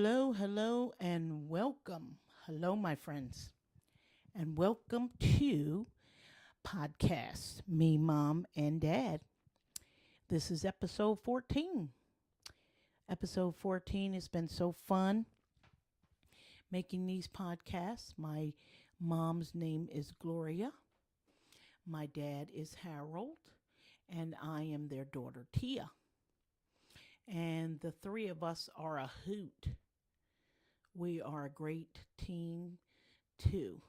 Hello, hello, and welcome. Hello, my friends, and welcome to podcast Me, Mom, and Dad. This is episode 14. Episode 14 has been so fun making these podcasts. My mom's name is Gloria. My dad is Harold, and I am their daughter Tia. And the three of us are a hoot. We are a great team too.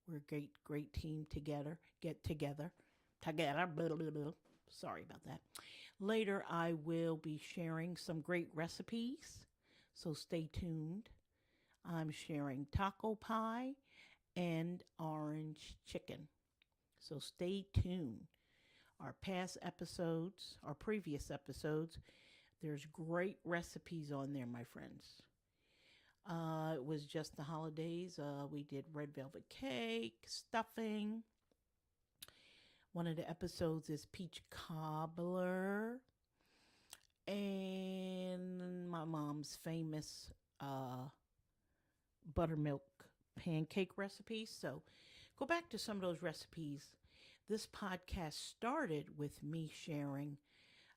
We're a great team together. Get together. Together. Blah, blah, blah. Sorry about that. Later, I will be sharing some great recipes. So stay tuned. I'm sharing taco pie and orange chicken. So stay tuned. Our past episodes, our previous episodes, there's great recipes on there, my friends. It was just the holidays. We did red velvet cake, stuffing. One of the episodes is peach cobbler. And my mom's famous buttermilk pancake recipes. So go back to some of those recipes. This podcast started with me sharing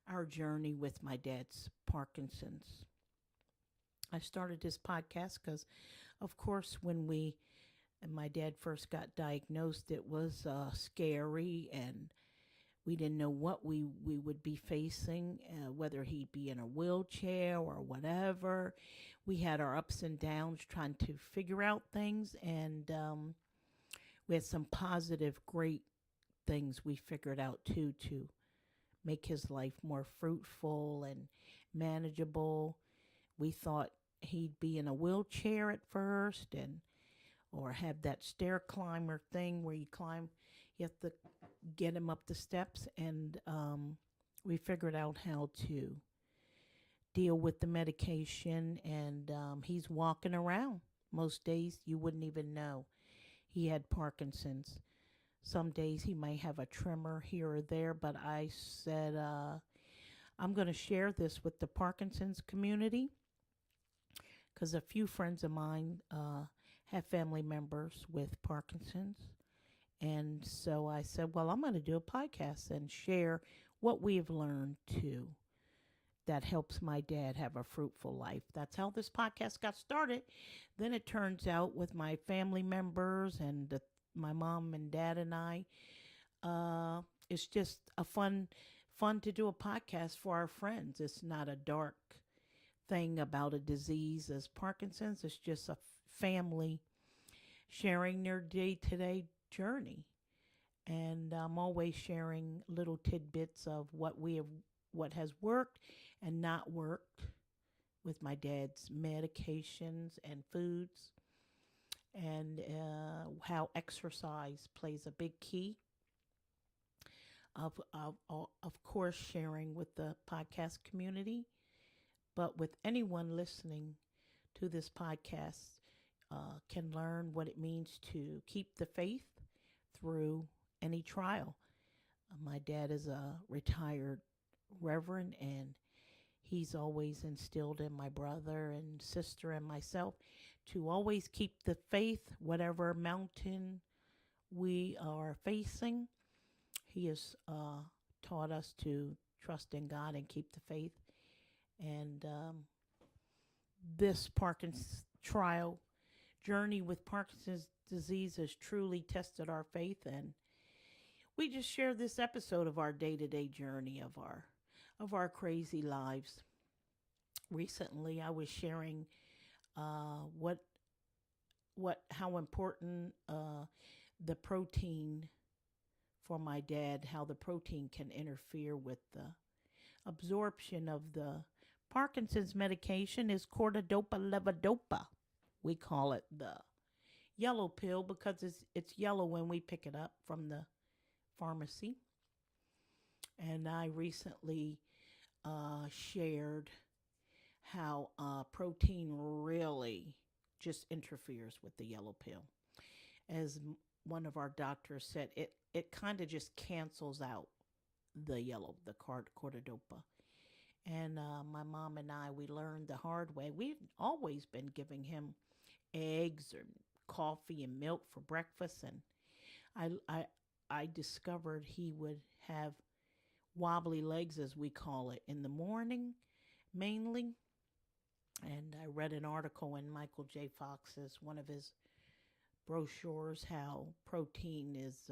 our journey with my dad's Parkinson's. I started this podcast because, of course, when my dad first got diagnosed, it was scary, and we didn't know what we would be facing, whether he'd be in a wheelchair or whatever. We had our ups and downs trying to figure out things, and we had some positive, great things we figured out too to make his life more fruitful and manageable. We thought he'd be in a wheelchair at first or have that stair climber thing where you have to get him up the steps, and we figured out how to deal with the medication, and he's walking around. Most days you wouldn't even know he had Parkinson's. Some days he might have a tremor here or there, but I said I'm going to share this with the Parkinson's community because a few friends of mine have family members with Parkinson's. And so I said, well, I'm going to do a podcast and share what we've learned too that helps my dad have a fruitful life. That's how this podcast got started. Then it turns out with my family members and my mom and dad and I, it's just a fun to do a podcast for our friends. It's not a dark thing about a disease as Parkinson's. It's just a family sharing their day-to-day journey. And I'm always sharing little tidbits of what has worked and not worked with my dad's medications and foods, and how exercise plays a big key. Of course, sharing with the podcast community, but with anyone listening to this podcast can learn what it means to keep the faith through any trial. My dad is a retired reverend, and he's always instilled in my brother and sister and myself to always keep the faith, whatever mountain we are facing. He has taught us to trust in God and keep the faith. And this Parkinson's trial journey with Parkinson's disease has truly tested our faith, and we just share this episode of our day-to-day journey of our crazy lives. Recently, I was sharing how important the protein for my dad, how the protein can interfere with the absorption of the Parkinson's medication is cortidopa levodopa. We call it the yellow pill because it's yellow when we pick it up from the pharmacy. And I recently shared how protein really just interferes with the yellow pill. As one of our doctors said, it kind of just cancels out the cortidopa. And my mom and I, we learned the hard way. We've always been giving him eggs or coffee and milk for breakfast. And I, I, I discovered he would have wobbly legs, as we call it, in the morning mainly. And I read an article in Michael J. Fox's, one of his brochures, how protein is,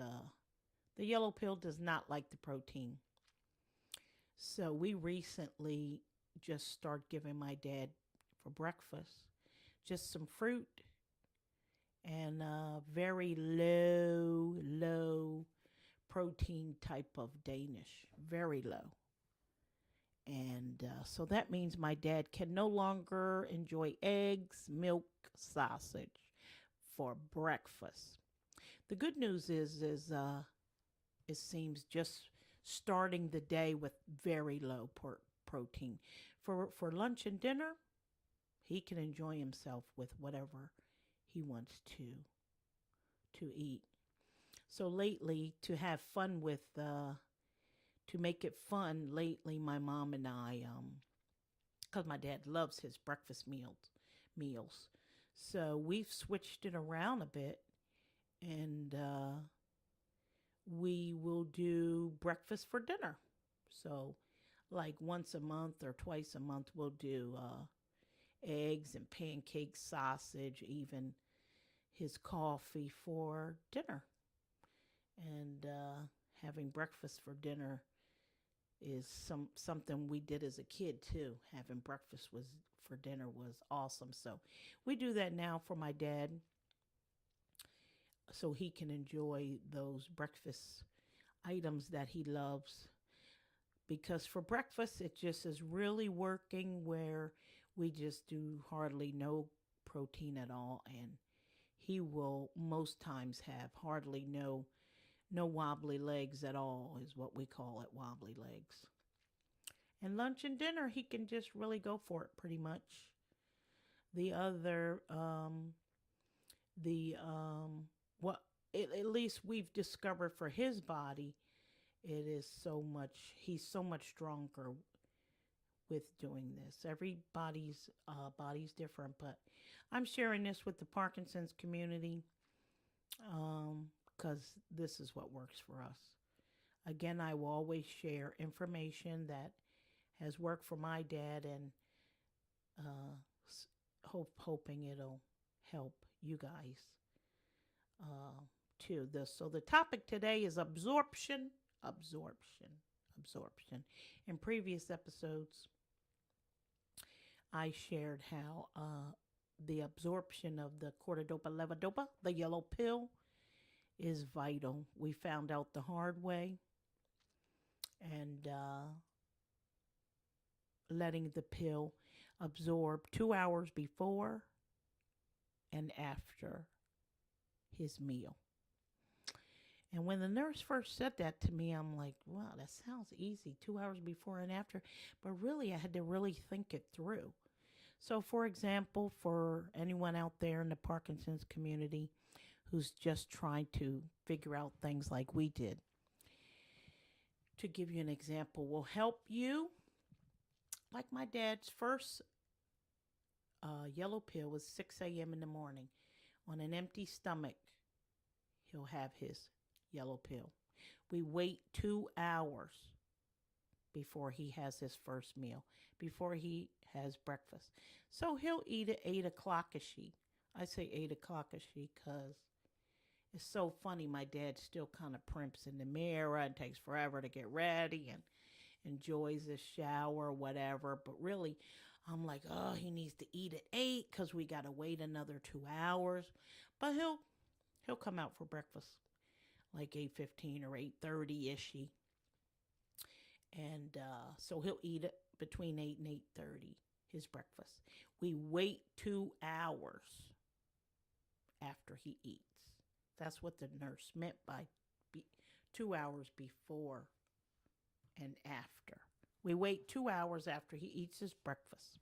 the yellow pill does not like the protein. So we recently just started giving my dad for breakfast just some fruit and very low protein type of Danish, very low. And so that means my dad can no longer enjoy eggs, milk, sausage for breakfast. The good news is it seems just starting the day with very low protein. For lunch and dinner, he can enjoy himself with whatever he wants to eat. So lately, to have fun with to make it fun, lately my mom and I, because my dad loves his breakfast meals, so we've switched it around a bit, and we will do breakfast for dinner. So, like once a month or twice a month, we'll do eggs and pancakes, sausage, even his coffee for dinner. And having breakfast for dinner is something we did as a kid too. Having breakfast was for dinner was awesome. So we do that now for my dad, so he can enjoy those breakfast items that he loves. Because for breakfast, it just is really working where we just do hardly no protein at all, and he will most times have hardly no wobbly legs at all, is what we call it, wobbly legs. And lunch and dinner, he can just really go for it pretty much. The other, the what at least we've discovered for his body, it is so much. He's so much stronger with doing this. Everybody's body's different, but I'm sharing this with the Parkinson's community because this is what works for us. Again, I will always share information that has worked for my dad, and uh, hoping it'll help you guys uh, too. So the topic today is absorption. In previous episodes, I shared how the absorption of the cortidopa levodopa, the yellow pill, is vital. We found out the hard way, and letting the pill absorb 2 hours before and after his meal. And when the nurse first said that to me, I'm like, wow, that sounds easy, 2 hours before and after. But really, I had to really think it through. So, for example, for anyone out there in the Parkinson's community who's just trying to figure out things like we did, to give you an example, will help you. Like my dad's first yellow pill was 6 a.m. in the morning. On an empty stomach, he'll have his yellow pill. We wait 2 hours before he has his first meal, before he has breakfast. So he'll eat at 8 o'clock a she. I say 8 o'clock a she because it's so funny. My dad still kind of primps in the mirror and takes forever to get ready and enjoys the shower or whatever. But really, I'm like, oh, he needs to eat at 8 because we got to wait another 2 hours. But he'll come out for breakfast like 8:15 or 8:30 ish. And so he'll eat it between 8 and 8:30, his breakfast. We wait 2 hours after he eats. That's what the nurse meant by 2 hours before and after. We wait 2 hours after he eats his breakfast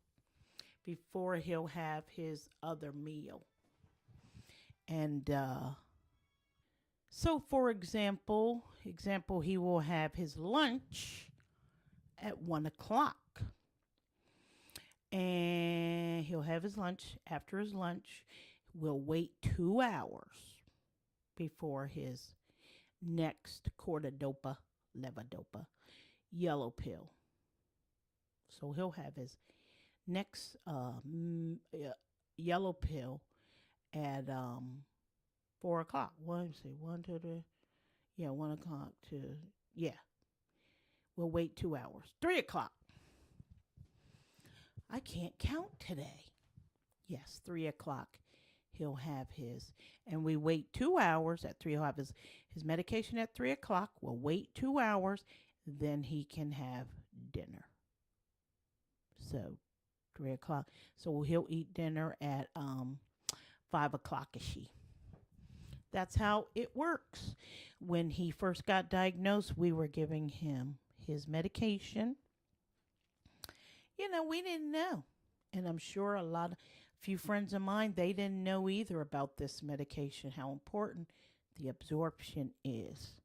before he'll have his other meal. And so, for example, he will have his lunch at 1 o'clock. And he'll have his lunch. After his lunch, we'll wait 2 hours before his next cortidopa, levodopa, yellow pill. So he'll have his next yellow pill at 4 o'clock. One, say 1, 2, 3. Yeah, 1 o'clock to, yeah. We'll wait 2 hours. 3 o'clock. I can't count today. Yes, 3 o'clock. He'll have his, and we wait 2 hours at 3. He'll have his medication at 3 o'clock. We'll wait 2 hours. Then he can have dinner. So 3 o'clock. So he'll eat dinner at 5 o'clock is she. That's how it works. When he first got diagnosed, we were giving him his medication. We didn't know. And I'm sure a few friends of mine, they didn't know either about this medication, how important the absorption is.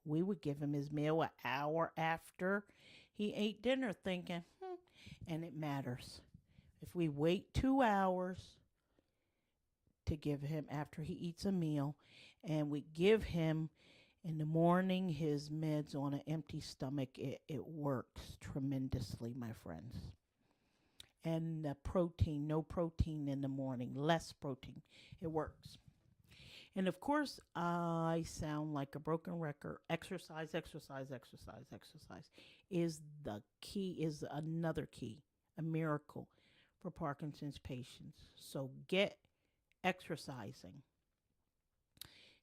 We would give him his meal an hour after he ate dinner thinking, and it matters. If we wait 2 hours to give him after he eats a meal, and we give him in the morning his meds on an empty stomach, it works tremendously, my friends. And the protein, no protein in the morning, less protein, it works. And of course, I sound like a broken record. Exercise, exercise, exercise, exercise is the key, is another key, a miracle for Parkinson's patients. So get exercising.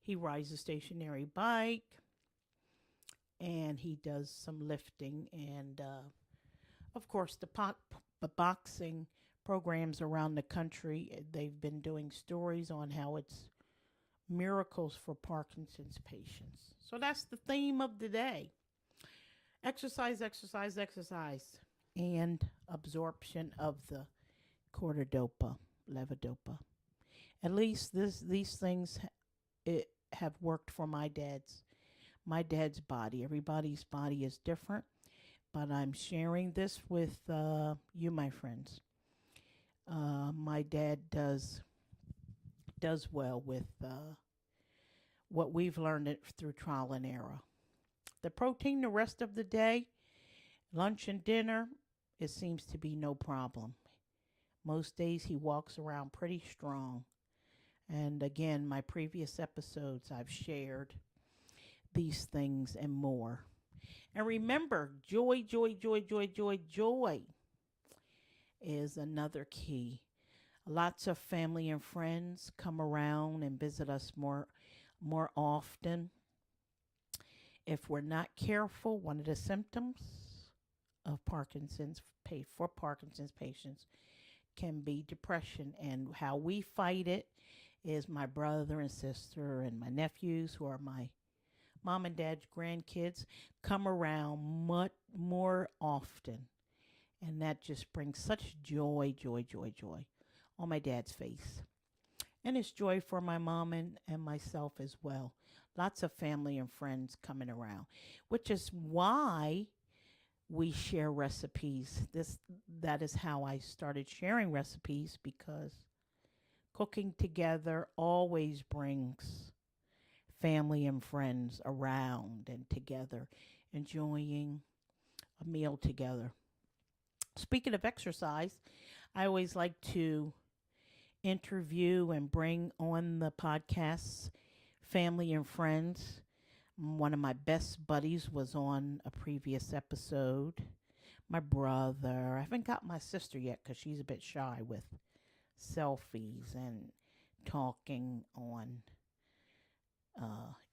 He rides a stationary bike and he does some lifting. And of course, the boxing programs around the country, they've been doing stories on how it's miracles for Parkinson's patients. So that's the theme of the day. Exercise, exercise, exercise, and absorption of the cortidopa, levodopa. At least these things have worked for my dad's body. Everybody's body is different, but I'm sharing this with you, my friends. My dad does well with what we've learned through trial and error. The protein the rest of the day, lunch and dinner, it seems to be no problem. Most days he walks around pretty strong. And again, my previous episodes, I've shared these things and more. And remember, joy, joy, joy, joy, joy, joy is another key. Lots of family and friends come around and visit us more often. If we're not careful, one of the symptoms of Parkinson's patients can be depression. And how we fight it is my brother and sister and my nephews, who are my mom and dad's grandkids, come around much more often. And that just brings such joy, joy, joy, joy on my dad's face. And it's joy for my mom and myself as well. Lots of family and friends coming around, which is why we share recipes. That is how I started sharing recipes, because cooking together always brings family and friends around and together, enjoying a meal together. Speaking of exercise, I always like to interview and bring on the podcasts family and friends. One of my best buddies was on a previous episode. My brother. I haven't got my sister yet because she's a bit shy with selfies and talking on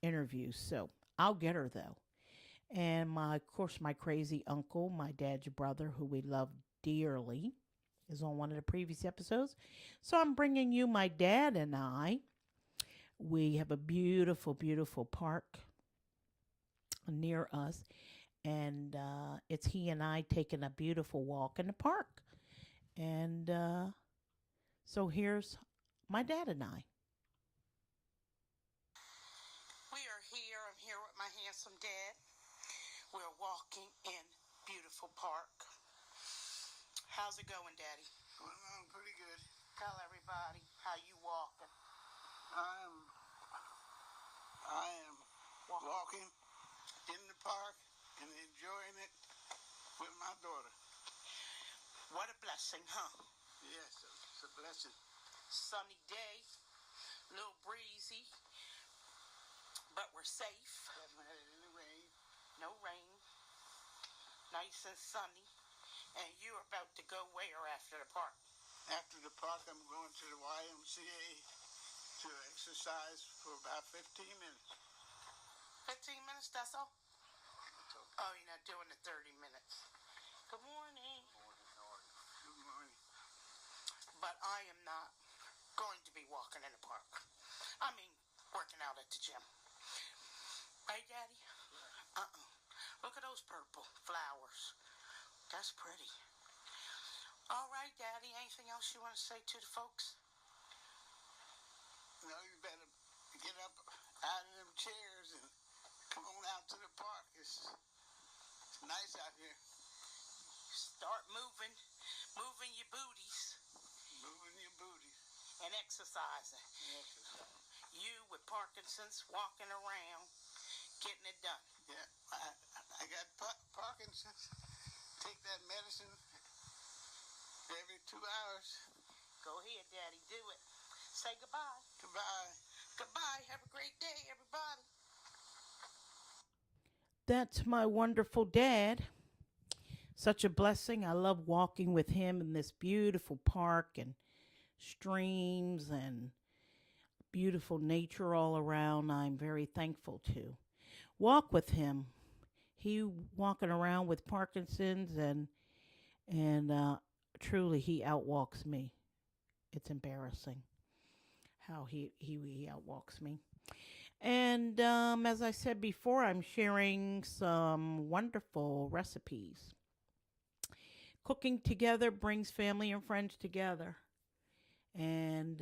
interviews. So I'll get her though. And of course, my crazy uncle, my dad's brother, who we love dearly, is on one of the previous episodes. So I'm bringing you my dad and I. We have a beautiful, beautiful park near us. And it's he and I taking a beautiful walk in the park. And so here's my dad and I. We are here. I'm here with my handsome dad. We're walking in beautiful park. How's it going, Daddy? Going on pretty good. Tell everybody how you walking. I am walking in the park and enjoying it with my daughter. What a blessing, huh? Yes, it's a blessing. Sunny day, a little breezy, but we're safe. Haven't had any rain. No rain. Nice and sunny. And you're about to go where after the park? After the park, I'm going to the YMCA to exercise for about 15 minutes. 15 minutes, that's all? That's okay. Oh, you're not doing the 30 minutes. Good morning. Good morning. But I am not going to be walking in the park. I mean, working out at the gym. Right, Daddy? Look at those purple flowers. That's pretty. All right, Daddy. Anything else you want to say to the folks? No, you better get up out of them chairs and come on out to the park. It's nice out here. Start moving your booties. Moving your booty. And exercising. Exercise. You with Parkinson's walking around, getting it done. Yeah, I got Parkinson's. Take that medicine every 2 hours. Go ahead, Daddy. Do it. Say goodbye. Goodbye. Goodbye. Have a great day, everybody. That's my wonderful dad. Such a blessing. I love walking with him in this beautiful park and streams and beautiful nature all around. I'm very thankful to walk with him. He walking around with Parkinson's and truly he outwalks me. It's embarrassing how he outwalks me. And as I said before, I'm sharing some wonderful recipes. Cooking together brings family and friends together. And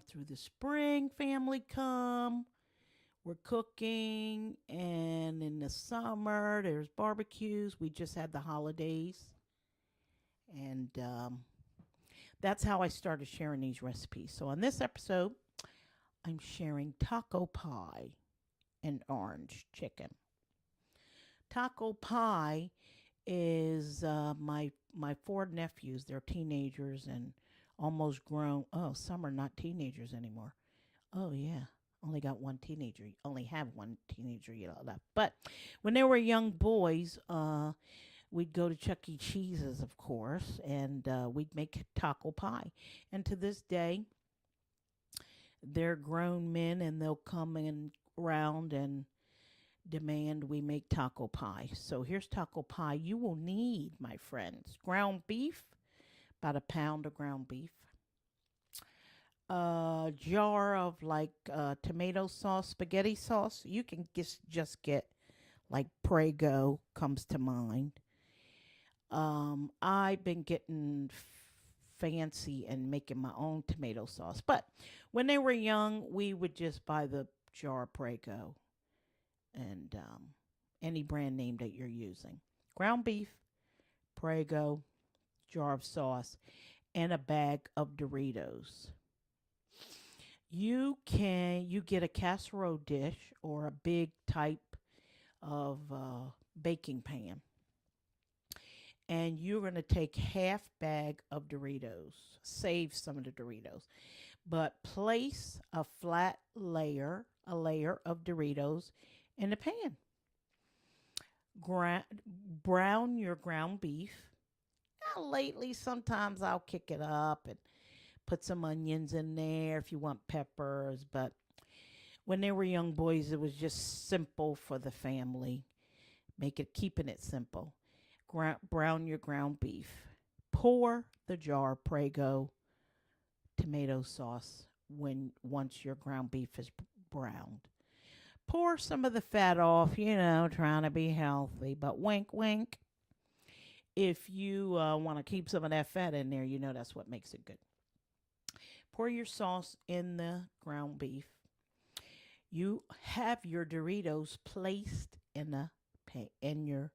through the spring, family come. We're cooking. And in the summer, there's barbecues. We just had the holidays. And that's how I started sharing these recipes. So on this episode, I'm sharing taco pie and orange chicken. Taco pie is my 4 nephews. They're teenagers and almost grown. Oh, some are not teenagers anymore. Oh, yeah. Only got one teenager. Only have one teenager left. But when they were young boys, we'd go to Chuck E. Cheese's, of course, and we'd make taco pie. And to this day, they're grown men, and they'll come in around and demand we make taco pie. So here's taco pie. You will need, my friends, ground beef, about a pound of ground beef, a jar of like tomato sauce, spaghetti sauce. You can just get like Prego comes to mind. I've been getting fancy and making my own tomato sauce. But when they were young, we would just buy the jar of Prego and any brand name that you're using. Ground beef, Prego, jar of sauce, and a bag of Doritos. You get a casserole dish or a big type of baking pan. And you're going to take half bag of Doritos. Save some of the Doritos. But place a flat layer of Doritos in the pan. Brown your ground beef. Now, lately, sometimes I'll kick it up and put some onions in there if you want peppers. But when they were young boys, it was just simple for the family. Keeping it simple. Brown your ground beef. Pour the jar of Prego tomato sauce once your ground beef is browned. Pour some of the fat off, trying to be healthy, but wink, wink. If you want to keep some of that fat in there, that's what makes it good. Pour your sauce in the ground beef. You have your Doritos placed in your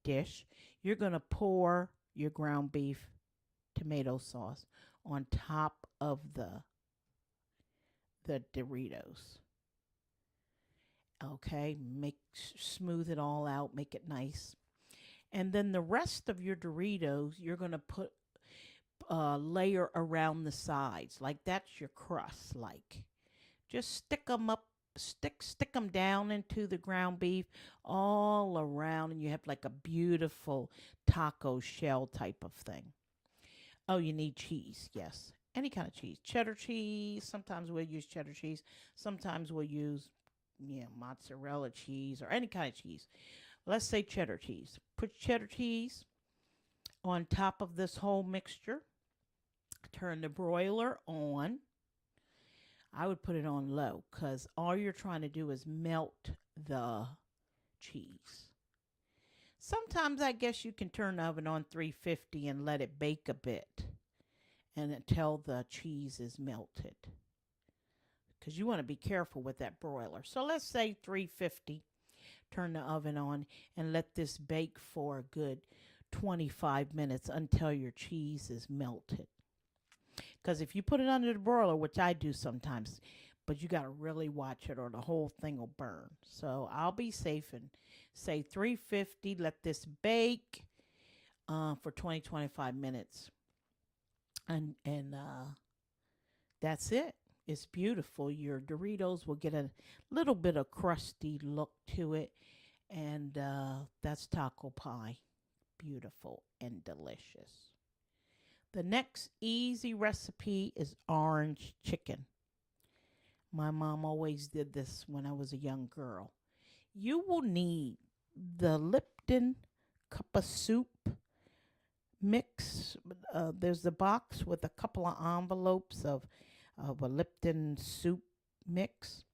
dish. You're going to pour your ground beef tomato sauce on top of the Doritos. Okay, smooth it all out, make it nice. And then the rest of your Doritos, you're going to put layer around the sides. Like that's your crust. Like just stick them up, stick them down into the ground beef all around, and you have like a beautiful taco shell type of thing. Oh, you need cheese. Yes. Any kind of cheese. Cheddar cheese. Sometimes we'll use cheddar cheese. Sometimes we'll use mozzarella cheese or any kind of cheese. Let's say cheddar cheese. Put cheddar cheese on top of this whole mixture. Turn the broiler on. I would put it on low because all you're trying to do is melt the cheese. Sometimes I guess you can turn the oven on 350 and let it bake a bit and until the cheese is melted. Because you want to be careful with that broiler. So let's say 350. Turn the oven on and let this bake for a good 25 minutes until your cheese is melted. Because if you put it under the broiler, which I do sometimes, but you got to really watch it or the whole thing will burn. So I'll be safe and say 350. Let this bake for 25 minutes. And that's it. It's beautiful. Your Doritos will get a little bit of crusty look to it. And that's taco pie. Beautiful and delicious. The next easy recipe is orange chicken. My mom always did this when I was a young girl. You will need the Lipton cup of soup mix. There's the box with a couple of envelopes of a Lipton soup mix.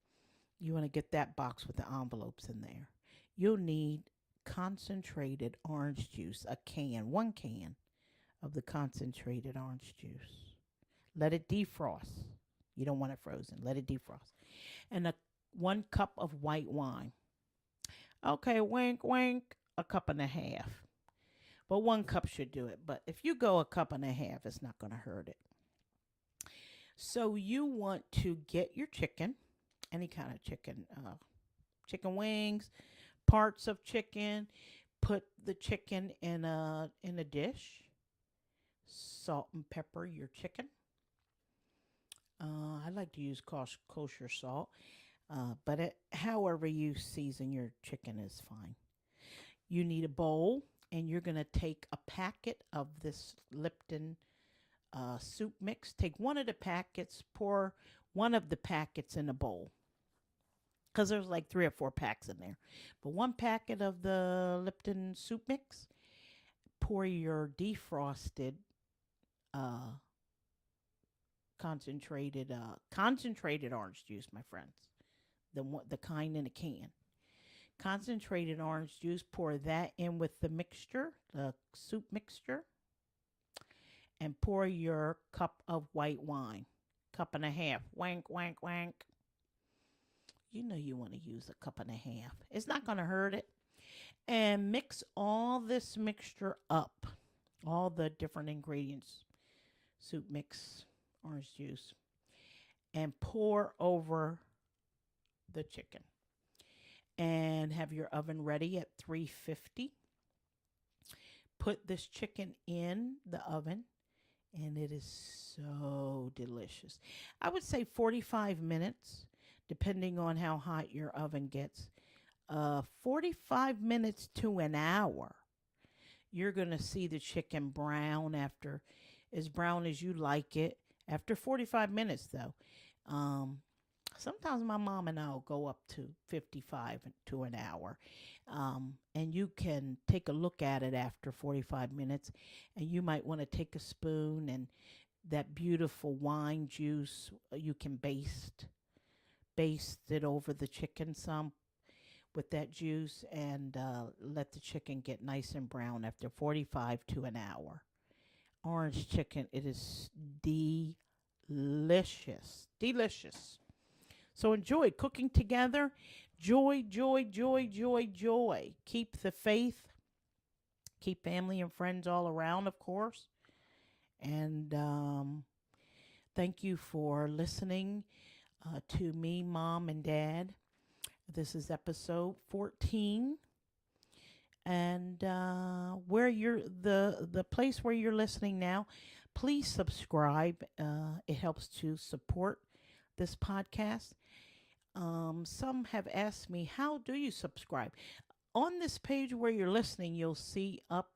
You want to get that box with the envelopes in there. You'll need concentrated orange juice, one can of the concentrated orange juice. Let it defrost. You don't want it frozen. Let it defrost. And 1 cup of white wine. Okay, wink, wink, a cup and a half. But 1 cup should do it. But if you go a cup and a half, it's not going to hurt it. So you want to get your chicken, any kind of chicken, chicken wings, parts of chicken. Put the chicken in a dish. Salt and pepper your chicken. I like to use kosher salt, but however you season your chicken is fine. You need a bowl, and you're going to take a packet of this Lipton soup mix. Take one of the packets, pour one of the packets in a bowl, because there's like 3 or 4 packs in there. But 1 packet of the Lipton soup mix, pour your defrosted concentrated orange juice, my friends. The kind in a can. Concentrated orange juice, pour that in with the mixture, the soup mixture. And pour your cup of white wine. Cup and a half. Wank, wank, wank. You know you want to use a cup and a half. It's not going to hurt it. And mix all this mixture up. All the different ingredients. Soup mix, orange juice. And pour over the chicken. And have your oven ready at 350. Put this chicken in the oven. And it is so delicious. I would say 45 minutes, depending on how hot your oven gets. 45 minutes to an hour. You're going to see the chicken brown as brown as you like it. After 45 minutes, though. Sometimes my mom and I will go up to 55 to an hour. And you can take a look at it after 45 minutes. And you might want to take a spoon and that beautiful wine juice, you can baste it over the chicken some with that juice and let the chicken get nice and brown after 45 to an hour. Orange chicken, it is delicious. Delicious. So enjoy cooking together. Joy, joy, joy, joy, joy. Keep the faith. Keep family and friends all around, of course. And thank you for listening to me, Mom, and Dad. This is episode 14. And where you're the place where you're listening now, please subscribe. It helps to support this podcast. Some have asked me, how do you subscribe? On this page where you're listening, you'll see up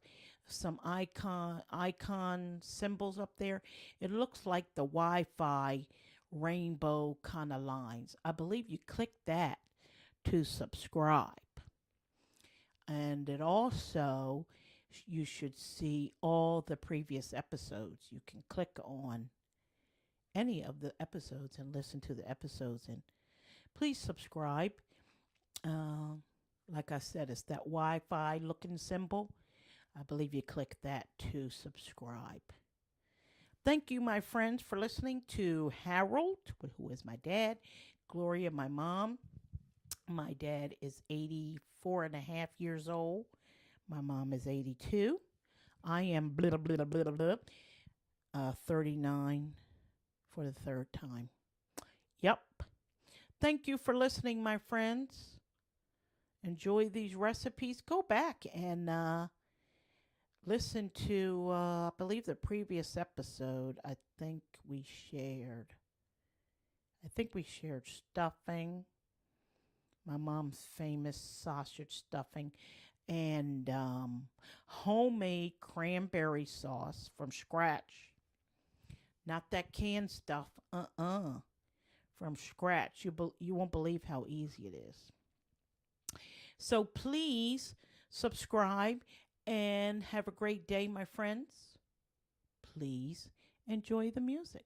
some icon symbols up there. It looks like the Wi-Fi rainbow kind of lines. I believe you click that to subscribe. And it also, you should see all the previous episodes. You can click on any of the episodes and listen to the episodes. And please subscribe. Like I said, it's that Wi-Fi looking symbol. I believe you click that to subscribe. Thank you, my friends, for listening to Harold, who is my dad, Gloria, my mom. My dad is 84 and a half years old. My mom is 82. I am 39 for the third time. Yep. Thank you for listening, my friends. Enjoy these recipes. Go back and listen to, I believe, the previous episode. I think we shared stuffing. My mom's famous sausage stuffing, and homemade cranberry sauce from scratch. Not that canned stuff. From scratch. You won't believe how easy it is. So please subscribe and have a great day, my friends. Please enjoy the music.